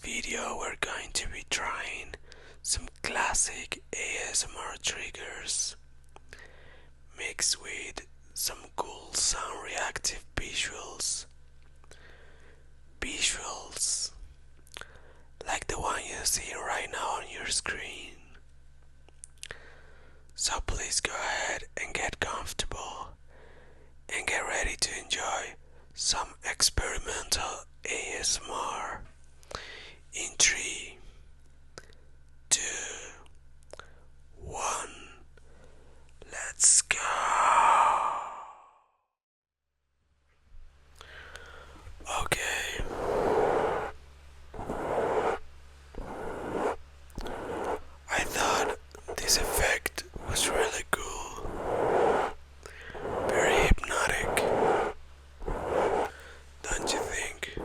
video we're going to be trying some classic ASMR triggers mixed with some cool sound reactive visuals. Visuals like the one you see right now on your screen. So please go ahead and get comfortable and get ready to enjoy some experimental ASMR in 3, 2, 1. Let's go. Okay. I thought this effect was really cool. Very hypnotic. Don't you think?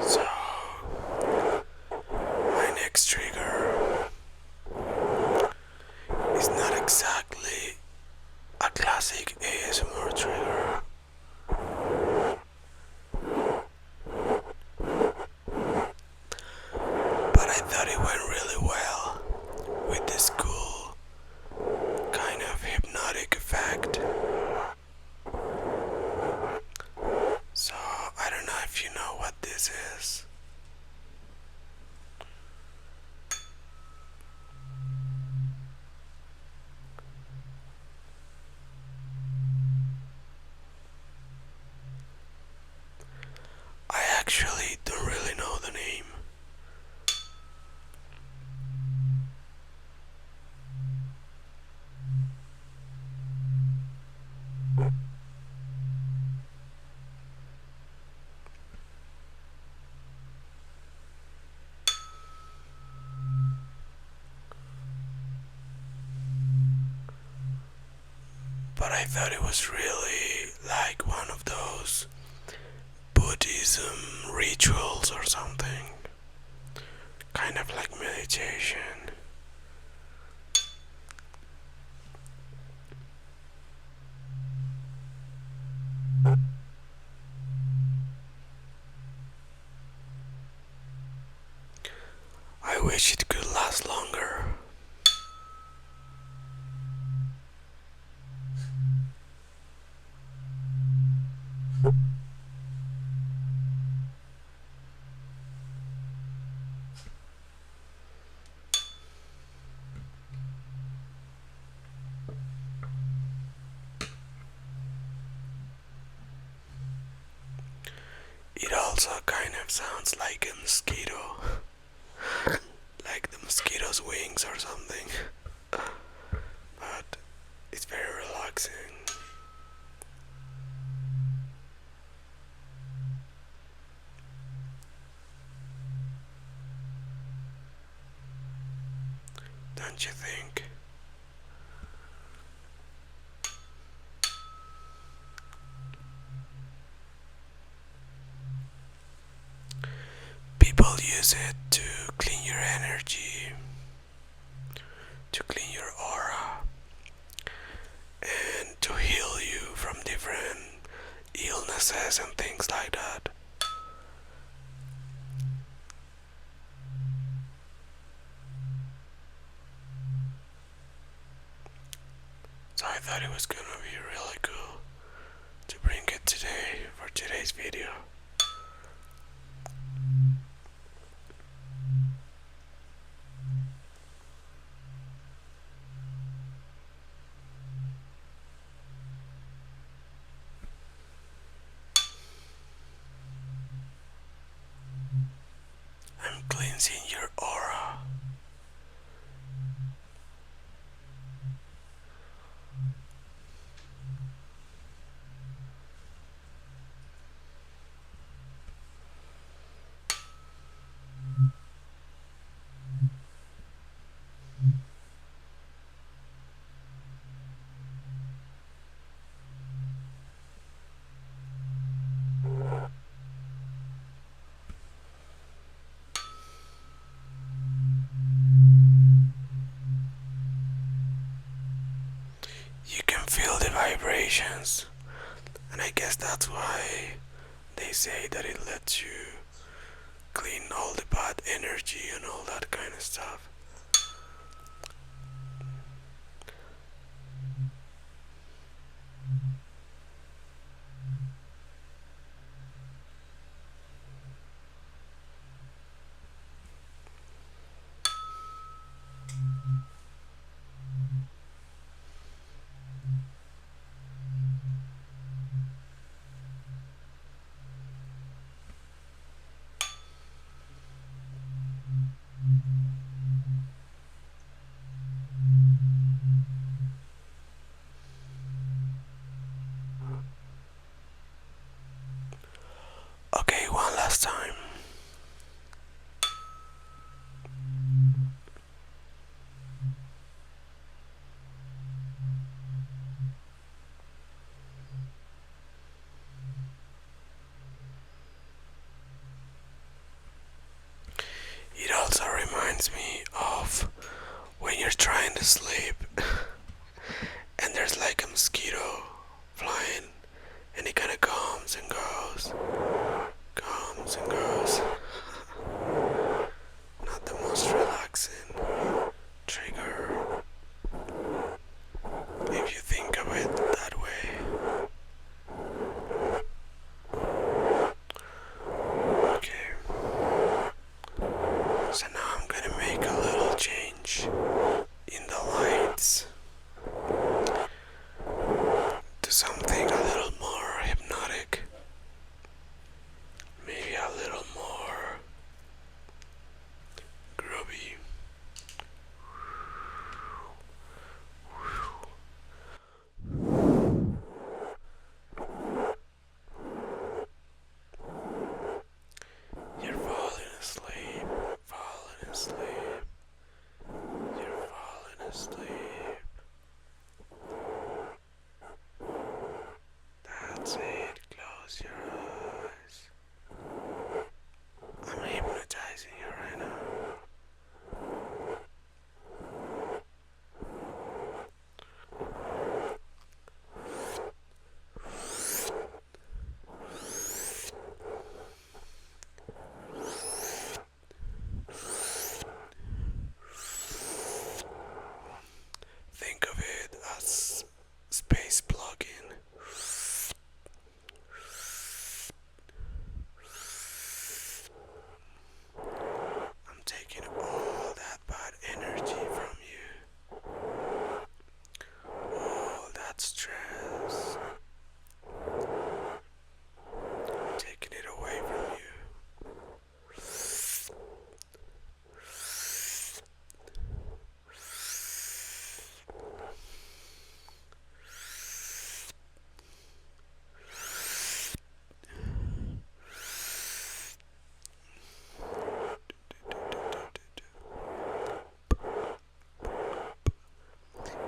So, my next trigger is not exactly a classic ASMR trigger. But I thought it went really well with this cool kind of hypnotic effect. So I don't know if you know what this is. I actually don't really know the name. But I thought it was really like one of those Buddhism rituals or something. Kind of like meditation. I wish it could last longer. It also kind of sounds like a mosquito. Like the mosquito's wings or something. But it's very relaxing. Don't you think? People use it to clean your energy, to clean your aura, and to heal you from different illnesses and things like that. So I thought it was gonna be really cool to bring it today for today's video. I'm cleansing your aura. And I guess that's why they say that it lets you clean all the bad energy and all that kind of stuff. Okay, one last time. It also reminds me of when you're trying to sleep and there's like a mosquito flying and it kind of comes and goes, comes and goes. Not the most relaxing trigger if you think of it that way. Okay, so now I'm gonna make a little change in the lights to something a little more hypnotic, maybe a little more groovy. You're falling asleep, falling asleep, you're falling asleep. That's it, close your eyes. I'm hypnotizing you right now. Think of it as space plug-in. I'm taking all that bad energy from you, all that stress, taking it away from you.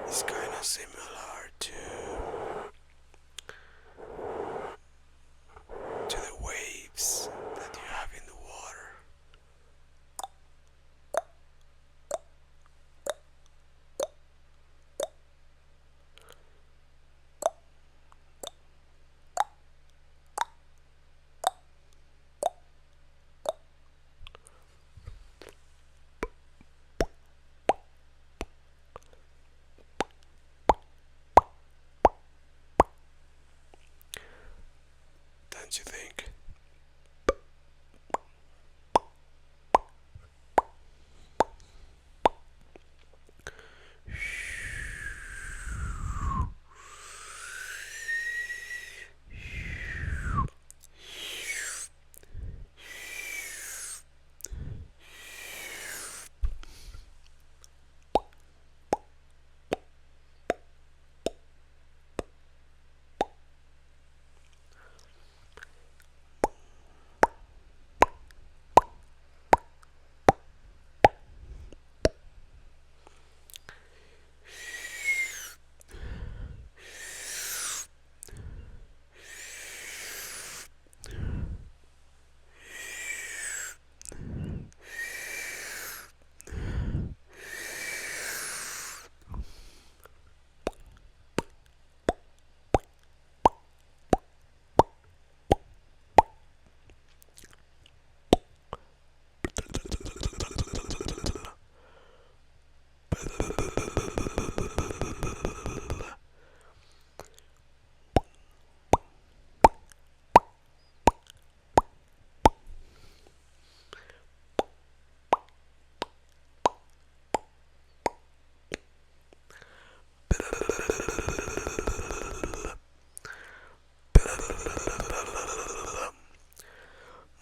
It's kind of similar to the waves that you have in the water. Don't you think?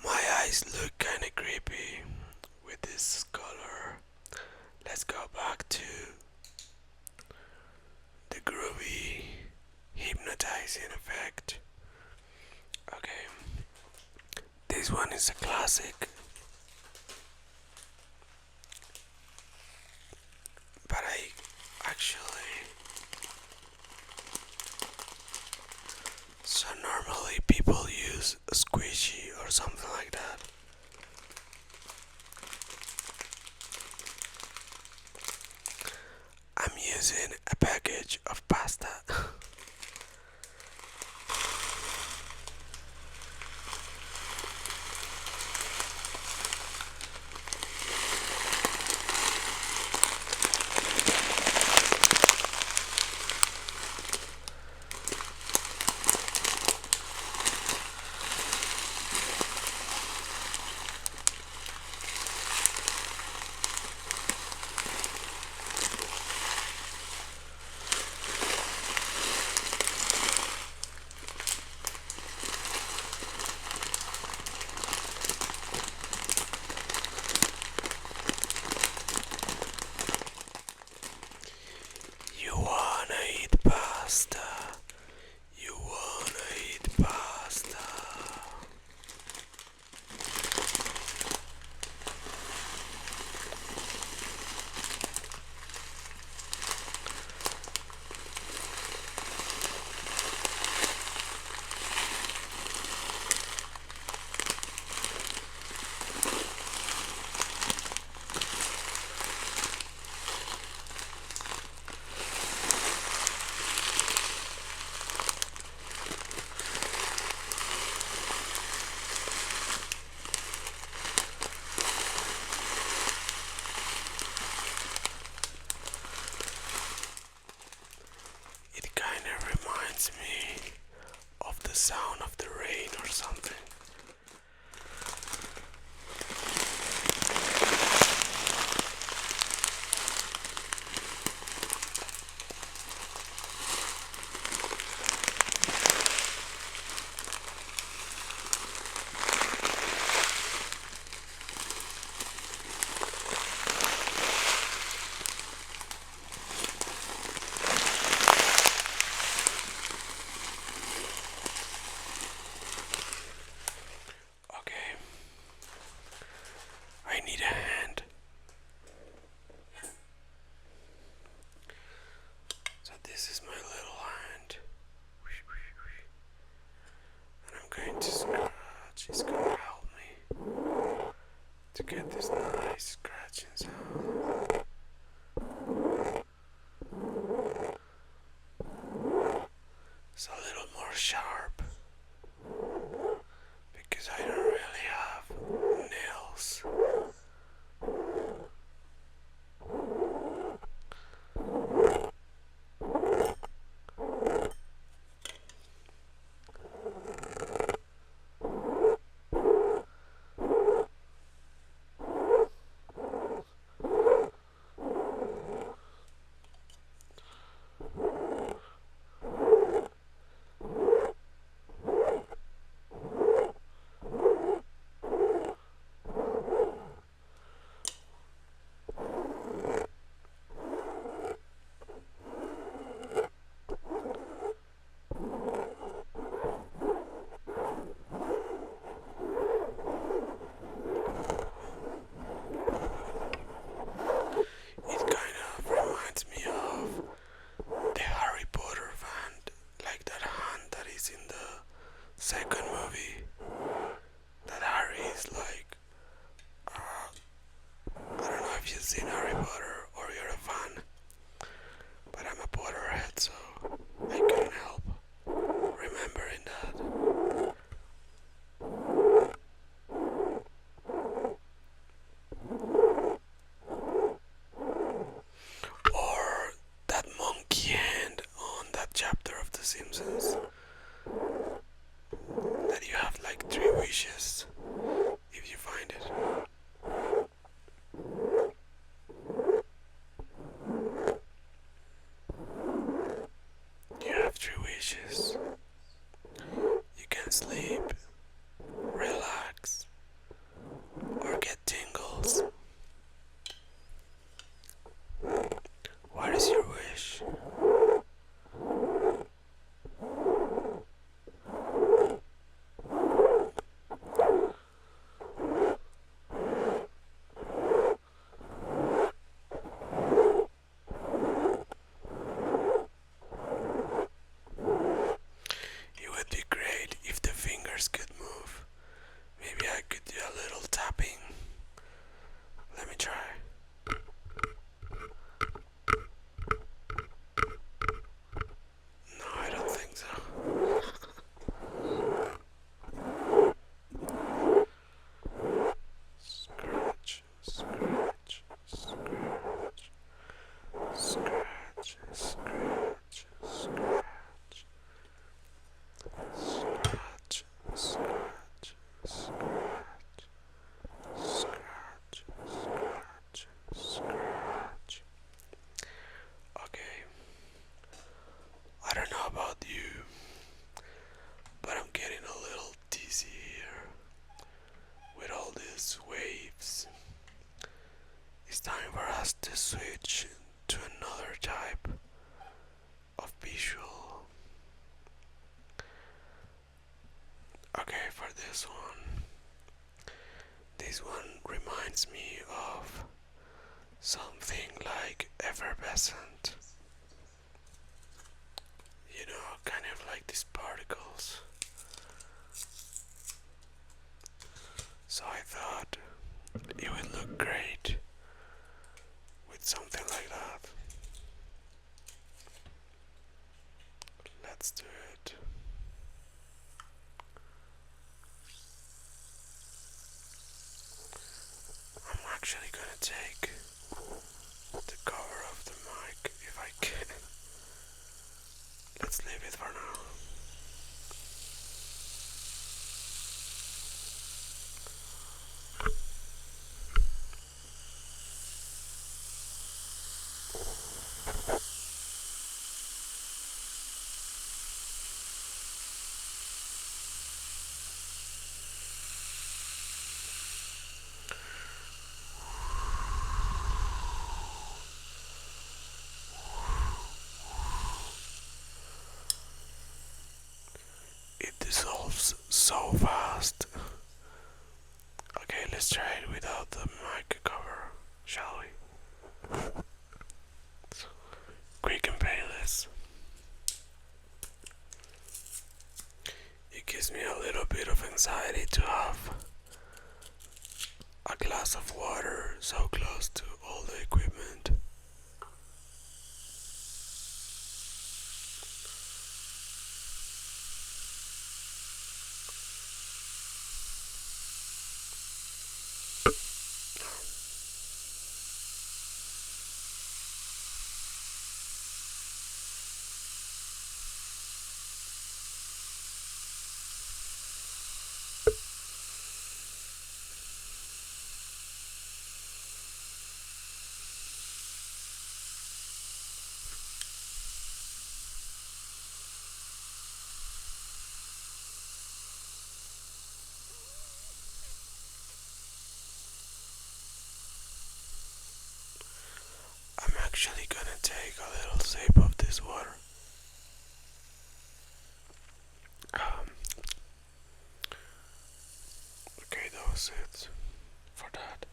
My eyes look kinda creepy with this color. Let's go back to the groovy hypnotizing effect. Okay, this one is a classic, but I actually, so normally people use a squishy or something like that. I'm using a package of pasta. You wanna eat pasta? You wanna eat pasta? It kinda reminds me of the sound of the rain or something. Okay, I need a hand. So this is my little hand. And I'm going to scratch. It's gonna help me to get this nice scratching sound. It's a little more sharp because I don't really have nails. It kind of reminds me of the Harry Potter hand, like that hand that is in the second movie. That Harry is like, I don't know if you've seen Harry Potter or you're a fan, but I'm a Potterhead, so I couldn't help remembering that. Or that monkey hand on that chapter of The Simpsons, that you have like 3 wishes if you find it. You have 3 wishes. sleep, relax, or get tingles? What is your wish? It would be great if the fingers could move. Maybe I could do a little tapping. Let me try. No, I don't think so. Scratch, scratch, scratch, scratch, scratch, scratch, scratch, scratch, scratch, scratch, scratch, scratch. Okay, I don't know about you, but I'm getting a little dizzy here with all these waves. It's time for us to switch to another type of visual. Okay, for this one reminds me of something like effervescent. You know, kind of like these particles. So I thought it would look great with something like that. Let's do it. I'm actually gonna take the cover of the mic if I can. Let's leave it for now. It dissolves so fast. Okay, let's try it without the mic cover, shall we? Quick and painless. It gives me a little bit of anxiety to have a glass of water so close to all the equipment. I'm actually gonna take a little sip of this water. Okay, that was it for that.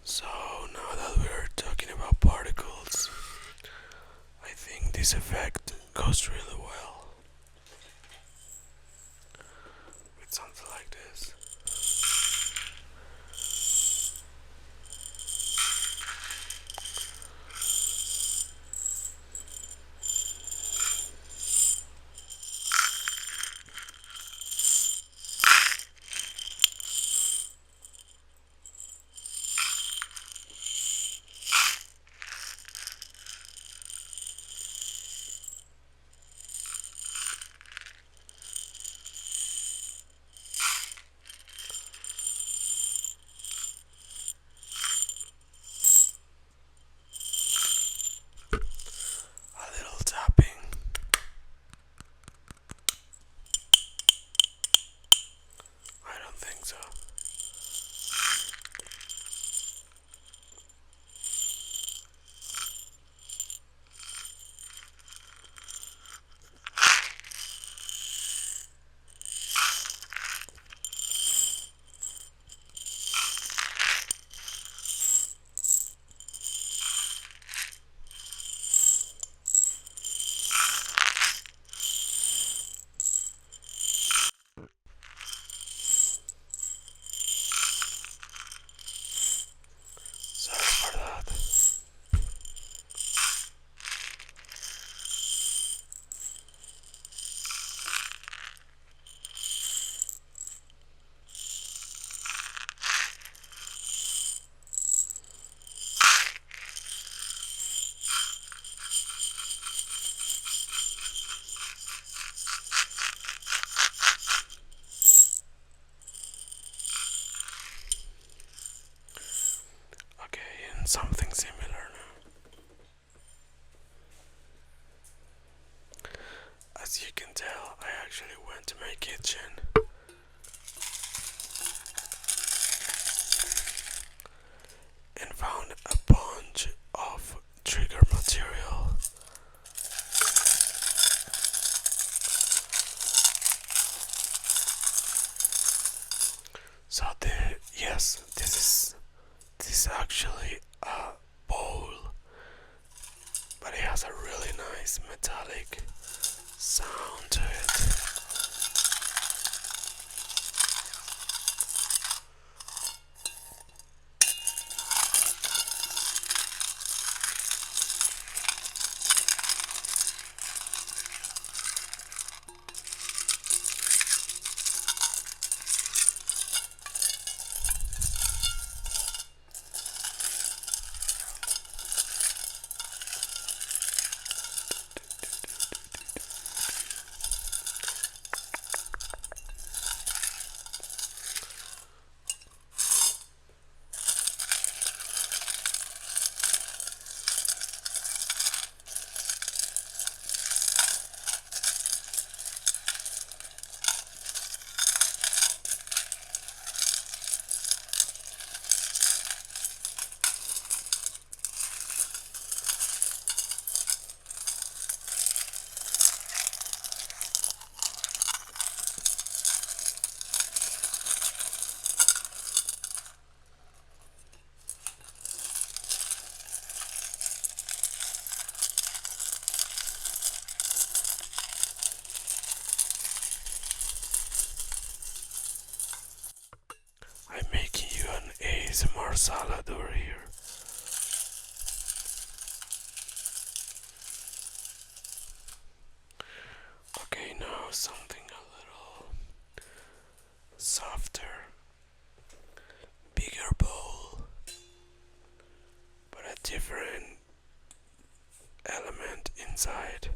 So now that we're talking about particles, I think this effect goes really well with something like this. on something similar now. As you can tell, I actually went to my kitchen and found a bunch of trigger material. So yes, this is actually a bowl, but it has a really nice metallic sound to it. I'm making you an ASMR salad over here. Okay, now something a little softer, bigger bowl, but a different element inside.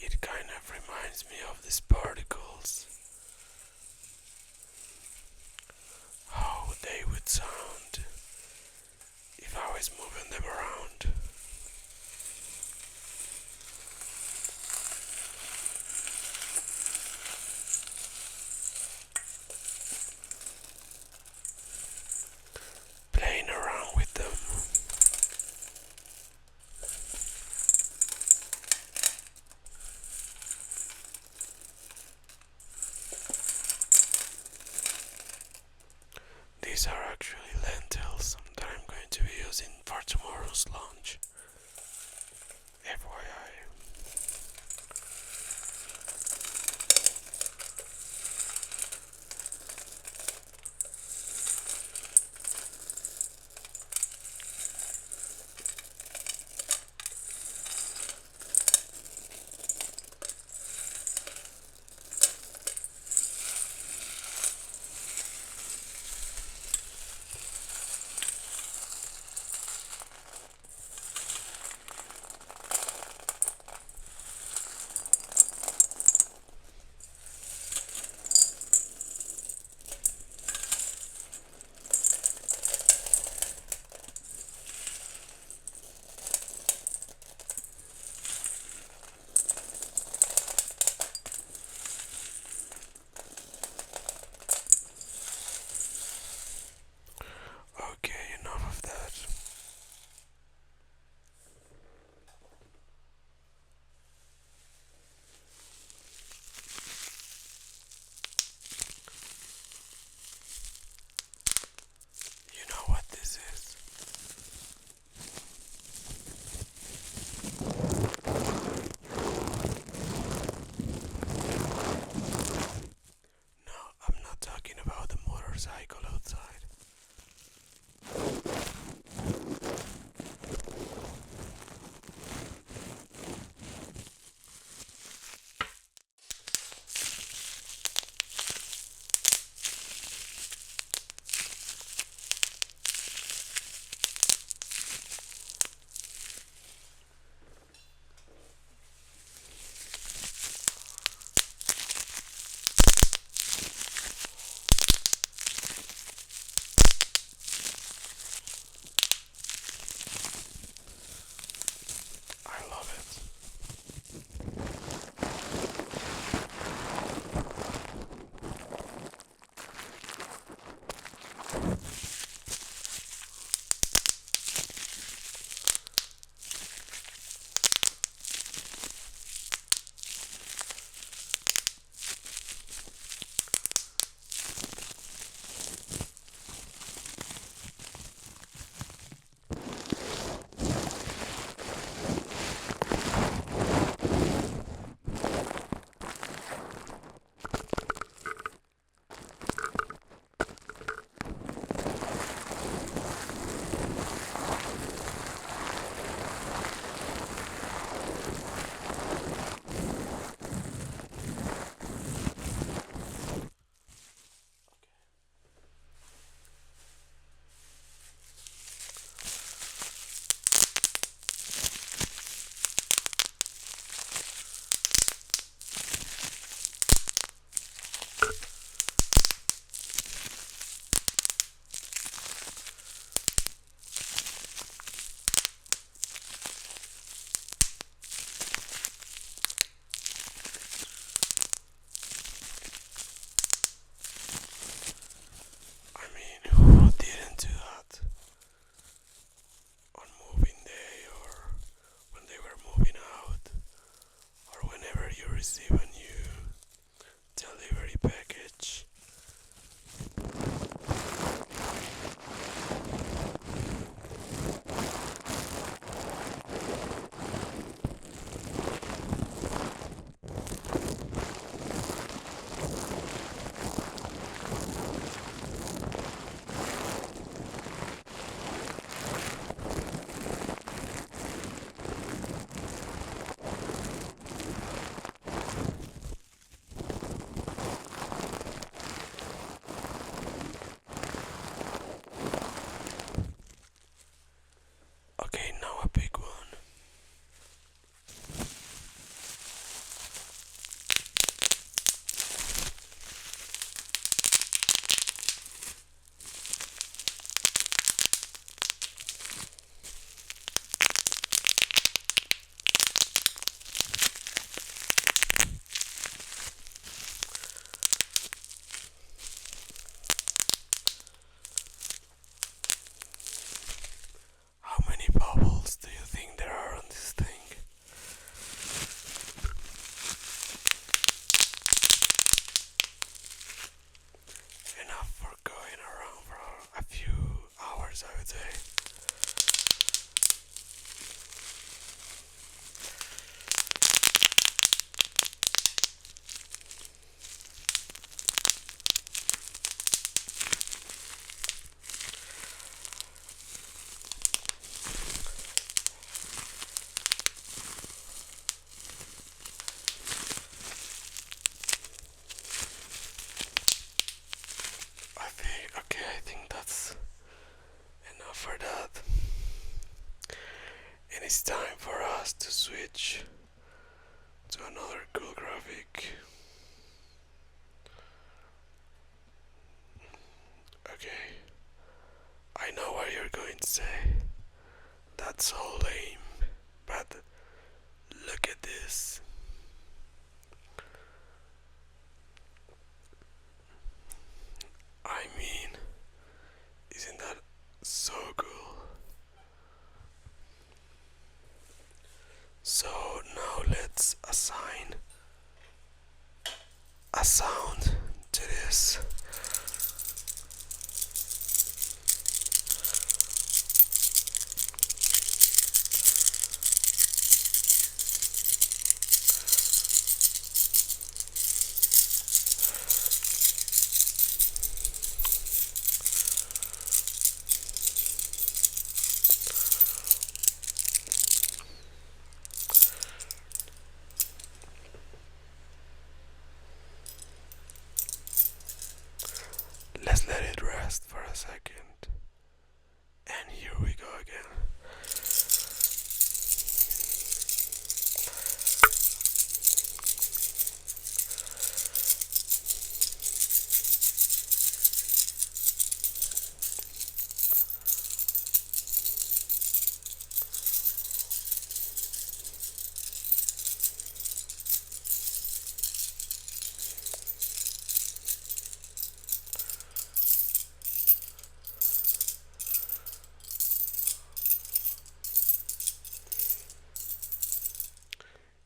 It kind of reminds me of these particles, how they would sound if I was moving them around. Playing around with them. switch to another cool graphic. Okay, I know what you're going to say. That's so lame. But look at this. I mean, isn't that so cool? So now let's assign a sound to this. Let's let it rest for a second. And here we go again.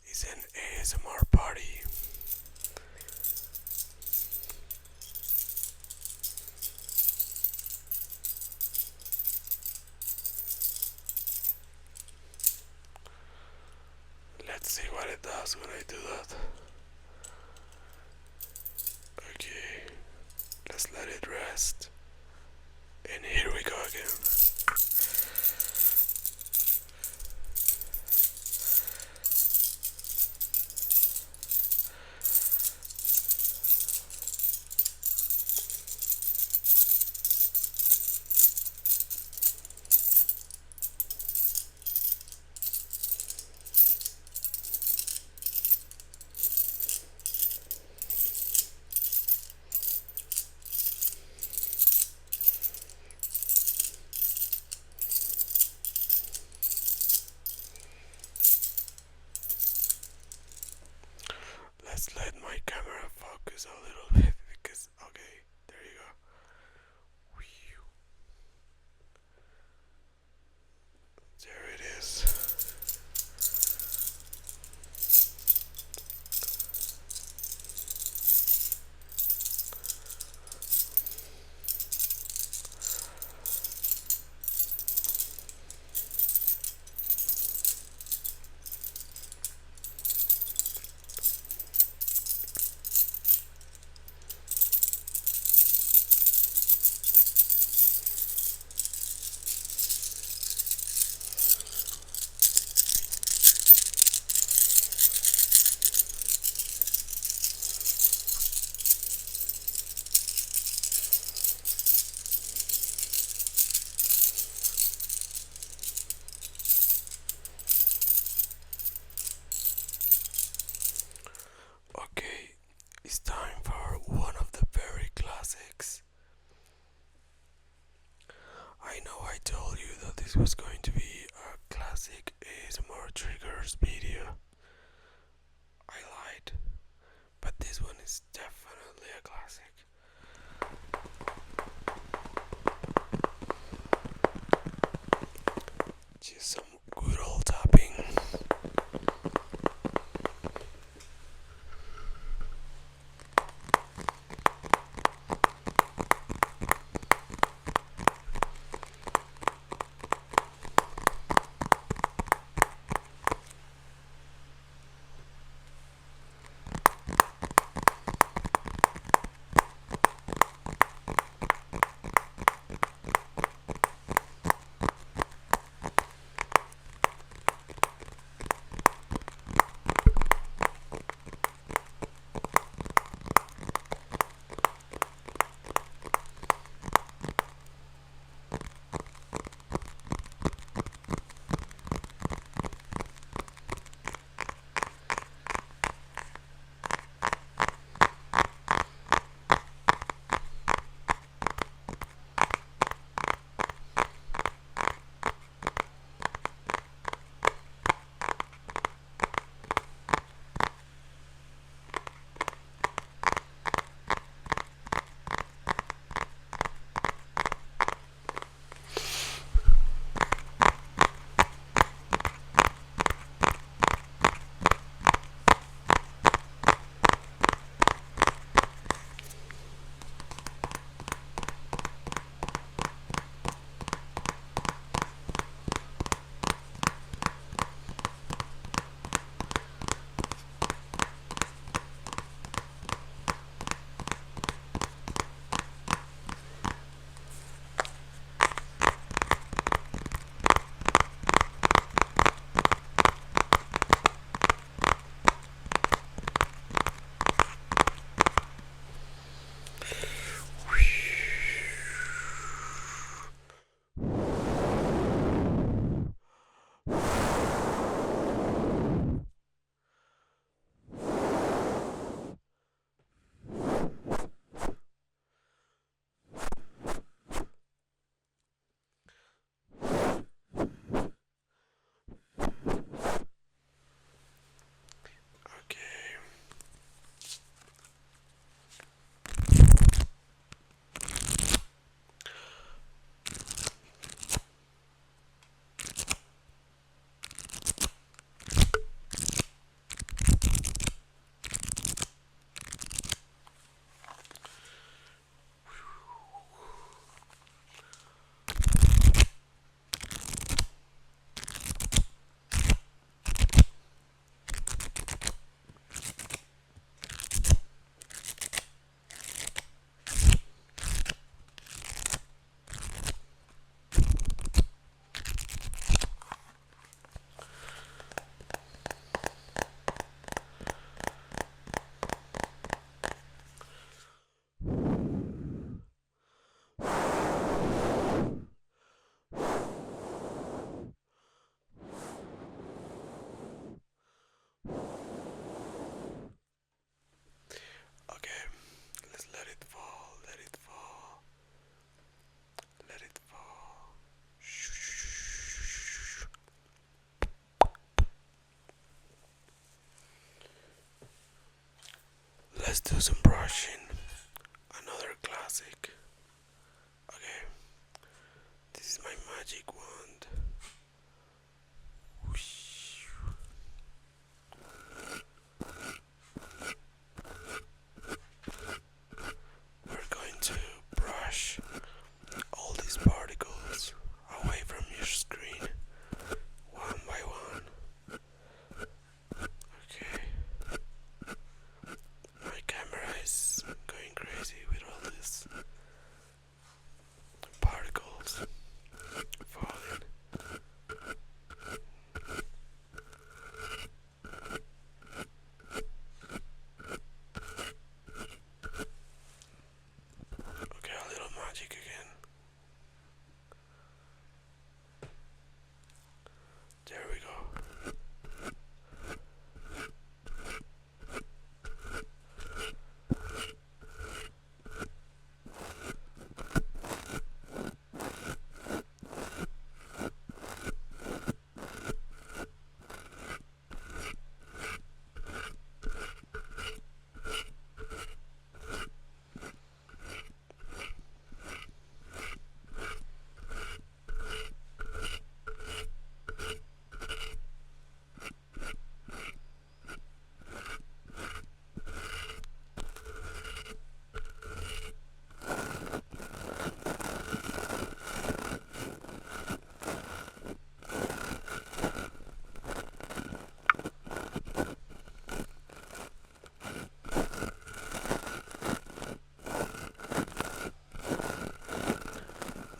It's an ASMR party. Let's see what it does when I do that. Okay, let's let it rest. And here we go again. Let's let my camera focus a little bit because, okay, there you go. There it is. do some brushing. Another classic. Okay, this is my magic wand. We're going to brush all these particles away from your screen one by one. Okay, my camera is going crazy with all these particles falling. Okay, a little magic again. There we go.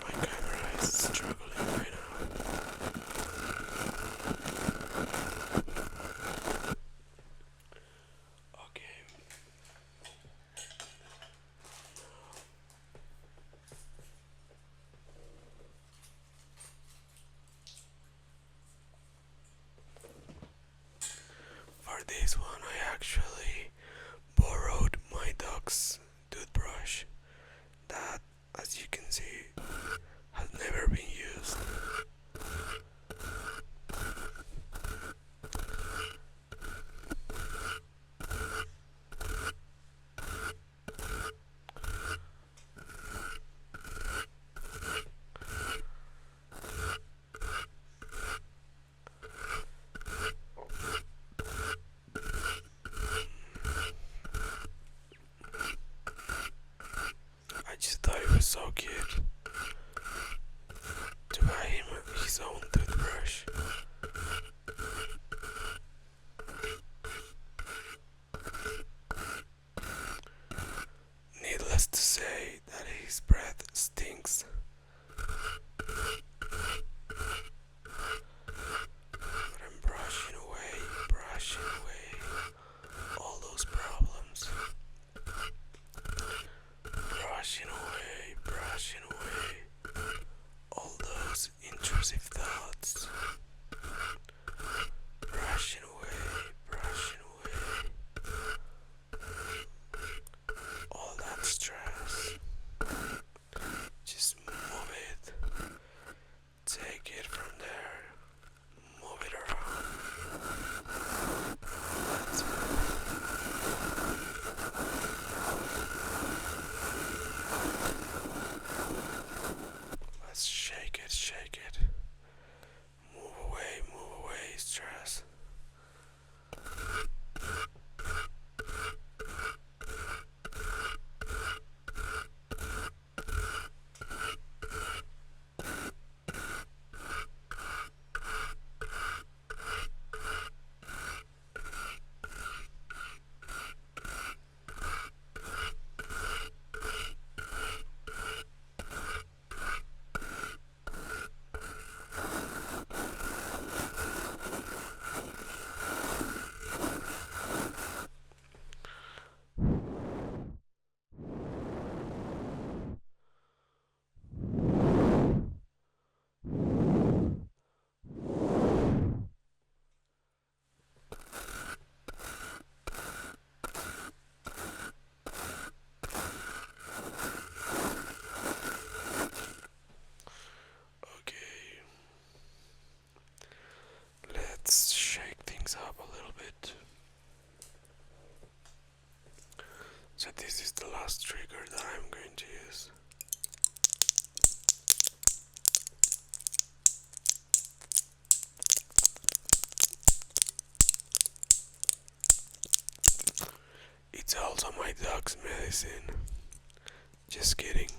My camera is struggling right now. Okay. For this one, I actually borrowed my dog's toothbrush that, as you can see, has never been used. I just thought it was so cute to buy him his own toothbrush. Needless to say that his breath stinks. But I'm brushing away all those problems. Brushing away all those intrusive thoughts. Brushing away all that stress. So this is the last trigger that I'm going to use. It's also my dog's medicine. Just kidding.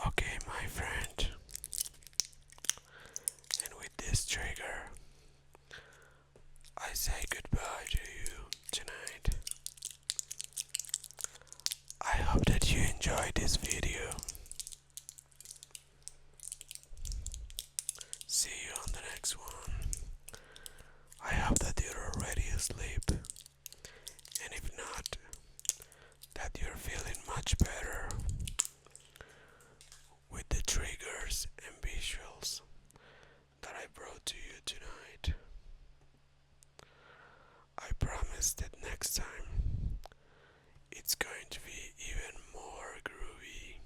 Okay, my friend. And with this trigger, I say goodbye to you tonight. I hope that you enjoyed this video. See you on the next one. I hope that you're already asleep. And if not, that you're feeling much better with the triggers and visuals that I brought to you tonight. I promise that next time it's going to be even more groovy.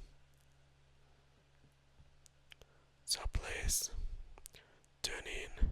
So please tune in